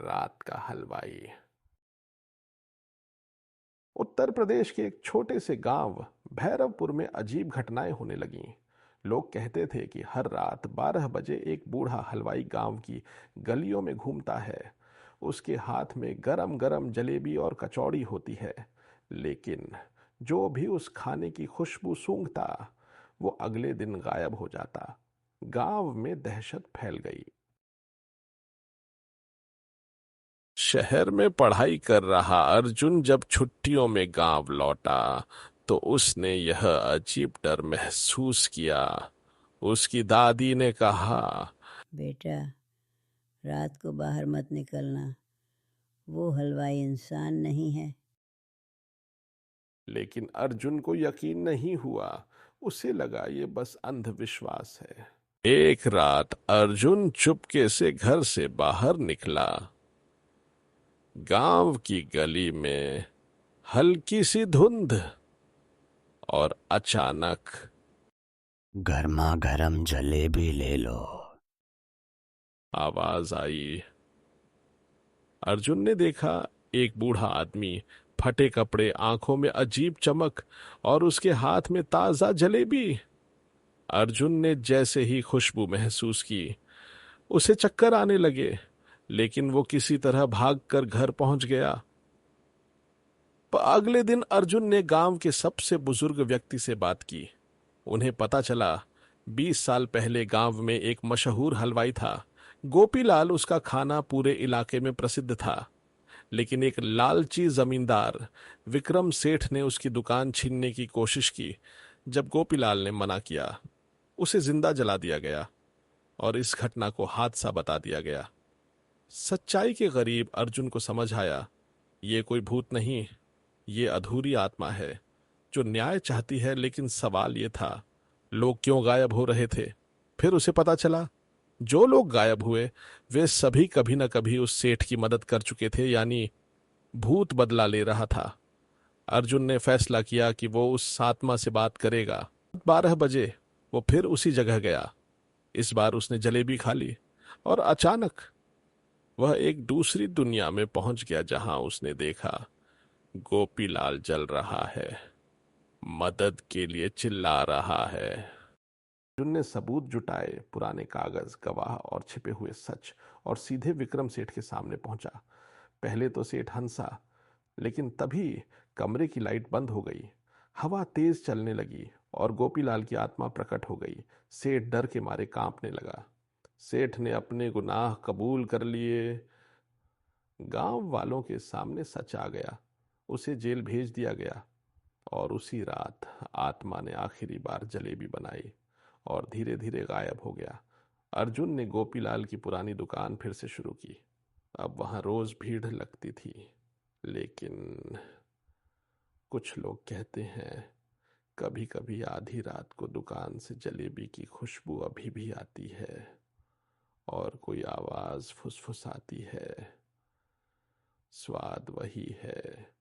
रात का हलवाई। उत्तर प्रदेश के एक छोटे से गांव भैरवपुर में अजीब घटनाएं होने लगीं। लोग कहते थे कि हर रात 12 बजे एक बूढ़ा हलवाई गांव की गलियों में घूमता है। उसके हाथ में गरम गरम जलेबी और कचौड़ी होती है। लेकिन जो भी उस खाने की खुशबू सूंघता, वो अगले दिन गायब हो जाता। गांव में दहशत फैल गई। शहर में पढ़ाई कर रहा अर्जुन जब छुट्टियों में गांव लौटा तो उसने यह अजीब डर महसूस किया। उसकी दादी ने कहा, बेटा, रात को बाहर मत निकलना। वो हलवाई इंसान नहीं है। लेकिन अर्जुन को यकीन नहीं हुआ। उसे लगा ये बस अंधविश्वास है। एक रात अर्जुन चुपके से घर से बाहर निकला। गांव की गली में हल्की सी धुंध और अचानक गर्मा गर्म जलेबी ले लो। आवाज आई। अर्जुन ने देखा, एक बूढ़ा आदमी, फटे कपड़े, आंखों में अजीब चमक और उसके हाथ में ताजा जलेबी। अर्जुन ने जैसे ही खुशबू महसूस की, उसे चक्कर आने लगे। लेकिन वो किसी तरह भागकर घर पहुंच गया। पर अगले दिन अर्जुन ने गांव के सबसे बुजुर्ग व्यक्ति से बात की। उन्हें पता चला, 20 साल पहले गांव में एक मशहूर हलवाई था। गोपीलाल उसका खाना पूरे इलाके में प्रसिद्ध था। लेकिन एक लालची जमींदार विक्रम सेठ ने उसकी दुकान छीनने की कोशिश की। जब गोपीलाल ने मना किया, उसे जिंदा जला दिया गया और इस घटना को हादसा बता दिया गया। सच्चाई के करीब अर्जुन को समझ आया, ये कोई भूत नहीं, ये अधूरी आत्मा है जो न्याय चाहती है। लेकिन सवाल ये था, लोग क्यों गायब हो रहे थे? फिर उसे पता चला, जो लोग गायब हुए वे सभी कभी न कभी उस सेठ की मदद कर चुके थे, यानी भूत बदला ले रहा था। अर्जुन ने फैसला किया कि वो उस आत्मा से बात करेगा। 12 बजे वो फिर उसी जगह गया। इस बार उसने जलेबी खा ली और अचानक वह एक दूसरी दुनिया में पहुंच गया, जहां उसने देखा गोपीलाल जल रहा है, मदद के लिए चिल्ला रहा है। अर्जुन ने सबूत जुटाए, पुराने कागज, गवाह और छिपे हुए सच, और सीधे विक्रम सेठ के सामने पहुंचा। पहले तो सेठ हंसा, लेकिन तभी कमरे की लाइट बंद हो गई। हवा तेज चलने लगी और गोपीलाल की आत्मा प्रकट हो गई। सेठ डर के मारे कांपने लगा। सेठ ने अपने गुनाह कबूल कर लिए। गांव वालों के सामने सच आ गया। उसे जेल भेज दिया गया और उसी रात आत्मा ने आखिरी बार जलेबी बनाई और धीरे धीरे गायब हो गया। अर्जुन ने गोपीलाल की पुरानी दुकान फिर से शुरू की। अब वहां रोज भीड़ लगती थी। लेकिन कुछ लोग कहते हैं, कभी कभी आधी रात को दुकान से जलेबी की खुशबू अभी भी आती है और कोई आवाज फुसफुसाती है, स्वाद वही है,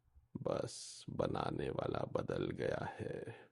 बस बनाने वाला बदल गया है।